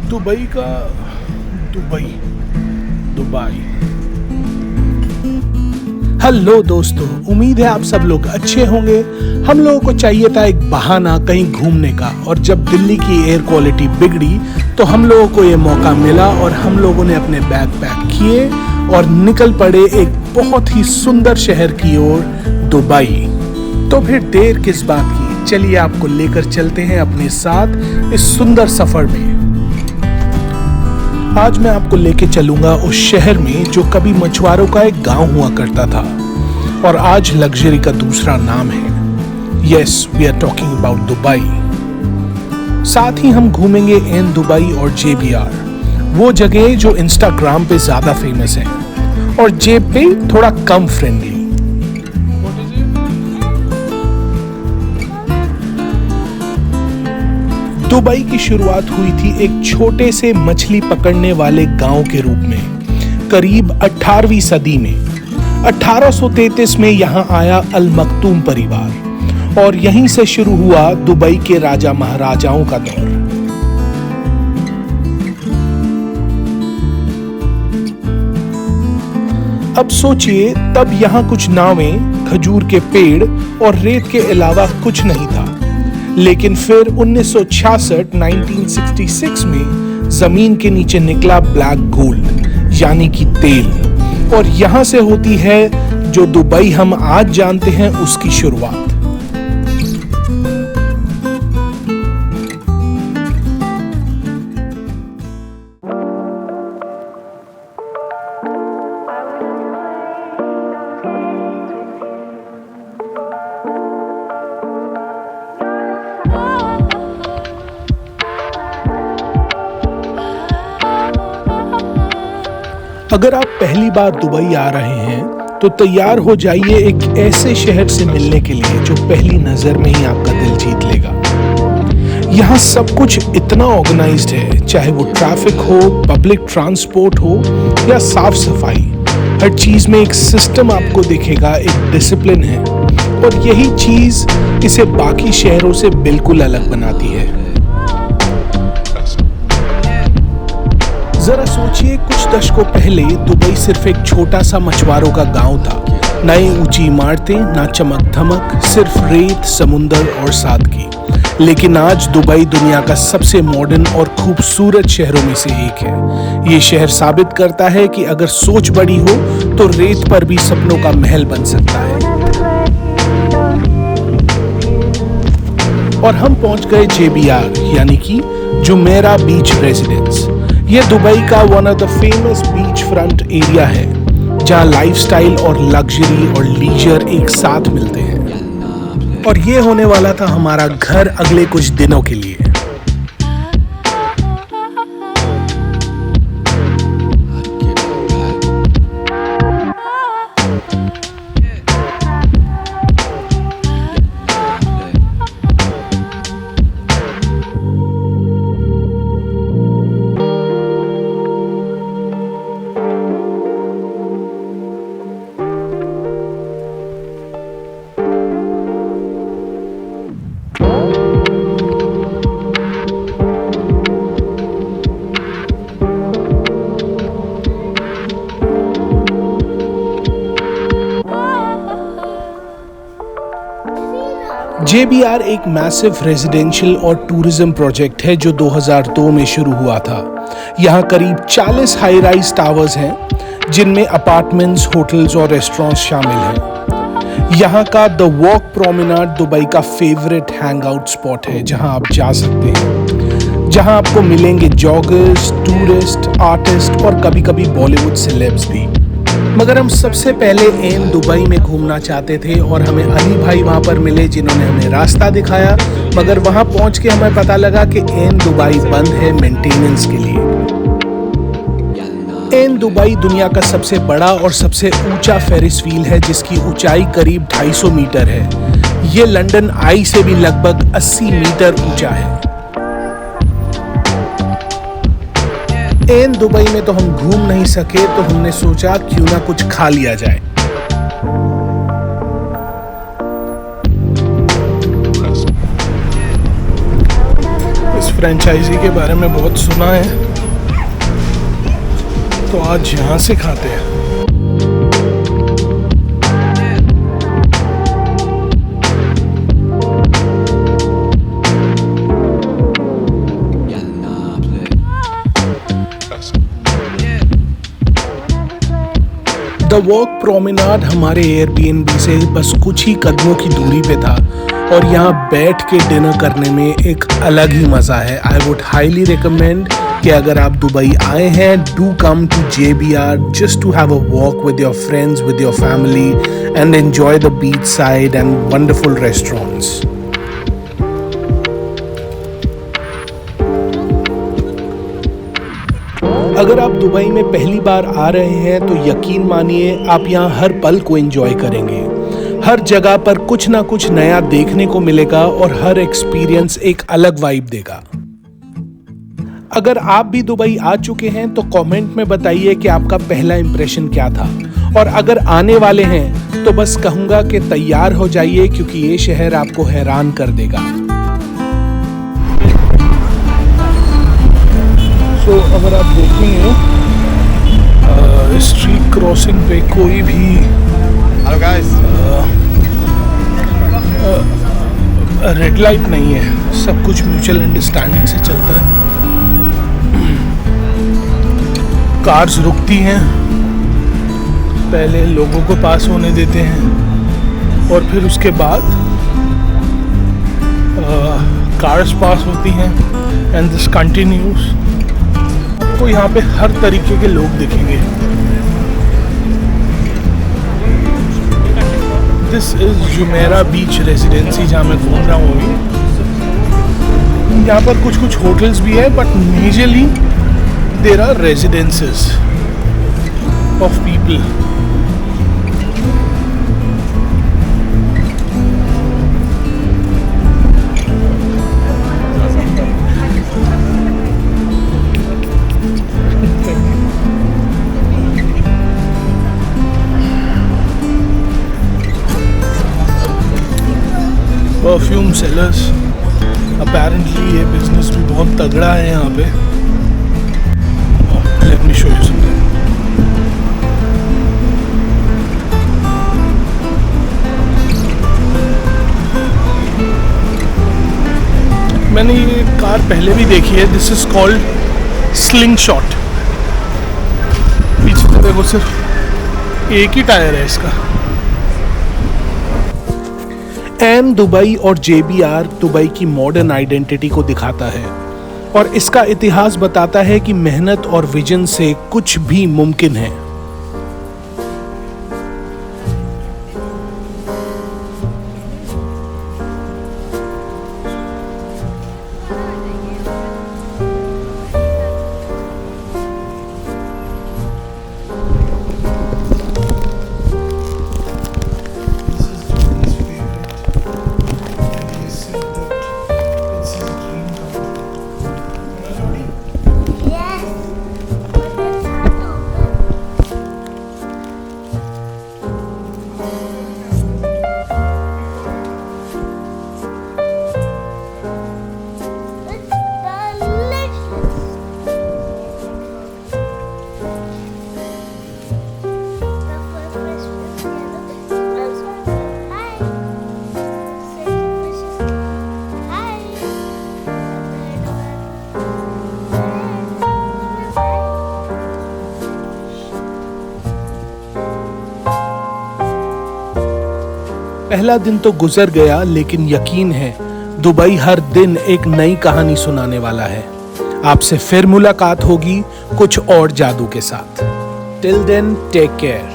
Dubai का Dubai. Hello दोस्तों, उम्मीद है आप सब लोग अच्छे होंगे। हम लोगों को चाहिए था एक बहाना कहीं घूमने का, और जब दिल्ली की एयर क्वालिटी बिगड़ी तो हम लोगों को ये मौका मिला और हम लोगों ने अपने बैग पैक किए और निकल पड़े एक बहुत ही सुंदर शहर की ओर, दुबई। तो फिर देर किस बात की, चलिए आपको लेकर चलते हैं अपने साथ इस सुंदर सफर में। आज मैं आपको लेके चलूंगा उस शहर में जो कभी मछुआरों का एक गांव हुआ करता था और आज लग्जरी का दूसरा नाम है। Yes, we are talking about Dubai. साथ ही हम घूमेंगे एन दुबई और JBR, वो जगह जो इंस्टाग्राम पे ज्यादा फेमस है और जेब पे थोड़ा कम फ्रेंडली। दुबई की शुरुआत हुई थी एक छोटे से मछली पकड़ने वाले गांव के रूप में, करीब 18वीं सदी में। 1833 में यहां आया अल मखतूम परिवार और यहीं से शुरू हुआ दुबई के राजा महाराजाओं का दौर। अब सोचिए, तब यहां कुछ नावें, खजूर के पेड़ और रेत के अलावा कुछ नहीं था। लेकिन फिर 1966 में जमीन के नीचे निकला ब्लैक गोल्ड, यानी कि तेल, और यहां से होती है जो दुबई हम आज जानते हैं उसकी शुरुआत। अगर आप पहली बार दुबई आ रहे हैं तो तैयार हो जाइए एक ऐसे शहर से मिलने के लिए जो पहली नजर में ही आपका दिल जीत लेगा। यहाँ सब कुछ इतना ऑर्गेनाइज्ड है, चाहे वो ट्रैफिक हो, पब्लिक ट्रांसपोर्ट हो या साफ सफाई। हर चीज में एक सिस्टम आपको दिखेगा, एक डिसिप्लिन है, और यही चीज इसे बाकी शहरों से बिल्कुल अलग बनाती है। जरा सोचिए, कुछ दशकों पहले दुबई सिर्फ एक छोटा सा मछुआरों का गांव था। नई ऊंची इमारतें, ना चमक धमक, सिर्फ रेत, समुंदर और सादगी। लेकिन आज दुबई दुनिया का सबसे मॉडर्न और खूबसूरत शहरों में से एक है। ये शहर साबित करता है कि अगर सोच बड़ी हो तो रेत पर भी सपनों का महल बन सकता है। और हम पहुंच गए JBR, यानी कि जुमेरह बीच रेजिडेंस। ये दुबई का one of the famous beach front area है, जहां लाइफस्टाइल और लग्जरी और लीजर एक साथ मिलते हैं। और ये होने वाला था हमारा घर अगले कुछ दिनों के लिए। JBR एक मैसिव रेजिडेंशियल और टूरिज्म प्रोजेक्ट है जो 2002 में शुरू हुआ था। यहाँ करीब 40 हाई राइज टावर्स हैं, जिनमें अपार्टमेंट्स, होटल्स और रेस्टोरेंट्स शामिल हैं। यहाँ का द वॉक प्रोमेनाड दुबई का फेवरेट हैंगआउट स्पॉट है, जहाँ आप जा सकते हैं, जहाँ आपको मिलेंगे जॉगर्स, टूरिस्ट, आर्टिस्ट और कभी-कभी बॉलीवुड सेलेब्स भी। मगर हम सबसे पहले एन दुबई में घूमना चाहते थे और हमें अली भाई वहाँ पर मिले, जिन्होंने हमें रास्ता दिखाया। मगर वहाँ पहुँच के हमें पता लगा कि एन दुबई बंद है मेंटेनेंस के लिए। एन दुबई दुनिया का सबसे बड़ा और सबसे ऊंचा फेरिस व्हील है, जिसकी ऊंचाई करीब 250 मीटर है। ये लंदन आई से भी लगभग 80 मीटर ऊंचा है। एन दुबई में तो हम घूम नहीं सके, तो हमने सोचा क्यों ना कुछ खा लिया जाए। फ्रेंचाइजी के बारे में बहुत सुना है, तो आज यहाँ से खाते हैं। द वॉक प्रोमेनाड हमारे एयरबीएनबी से बस कुछ ही कदमों की दूरी पे था और यहाँ बैठ के डिनर करने में एक अलग ही मज़ा है। आई वुड हाईली रिकमेंड कि अगर आप दुबई आए हैं, do come to JBR just to have a walk with your friends, with your family and enjoy the beach side and wonderful restaurants. अगर आप दुबई में पहली बार आ रहे हैं तो यकीन मानिए आप यहाँ हर पल को एंजॉय करेंगे। हर जगह पर कुछ ना कुछ नया देखने को मिलेगा और हर एक्सपीरियंस एक अलग वाइब देगा। अगर आप भी दुबई आ चुके हैं तो कमेंट में बताइए कि आपका पहला इंप्रेशन क्या था, और अगर आने वाले हैं तो बस कहूंगा कि तैयार हो जाइए क्योंकि ये शहर आपको हैरान कर देगा। तो अगर आप देखेंगे स्ट्रीट क्रॉसिंग पे कोई भी रेड लाइट नहीं है, सब कुछ म्यूचुअल अंडरस्टैंडिंग से चलता है। कार्स रुकती हैं, पहले लोगों को पास होने देते हैं और फिर उसके बाद कार्स पास होती हैं एंड दिस कंटिन्यूज। आपको यहाँ पे हर तरीके के लोग दिखेंगे। This is Jumeirah beach residency जहाँ मैं घूम रहा हूँ अभी। यहाँ पर कुछ कुछ होटल्स भी है but majorly there are residences of people. Perfume sellers, apparently ये बिजनेस भी बहुत तगड़ा है यहाँ पे। Let me show you something. मैंने ये कार पहले भी देखी है। This is called Slingshot. पीछे से देखो सिर्फ एक ही टायर है इसका। एम दुबई और JBR दुबई की मॉडर्न आइडेंटिटी को दिखाता है और इसका इतिहास बताता है कि मेहनत और विजन से कुछ भी मुमकिन है। पहला दिन तो गुजर गया, लेकिन यकीन है दुबई हर दिन एक नई कहानी सुनाने वाला है। आपसे फिर मुलाकात होगी कुछ और जादू के साथ। Till then take care.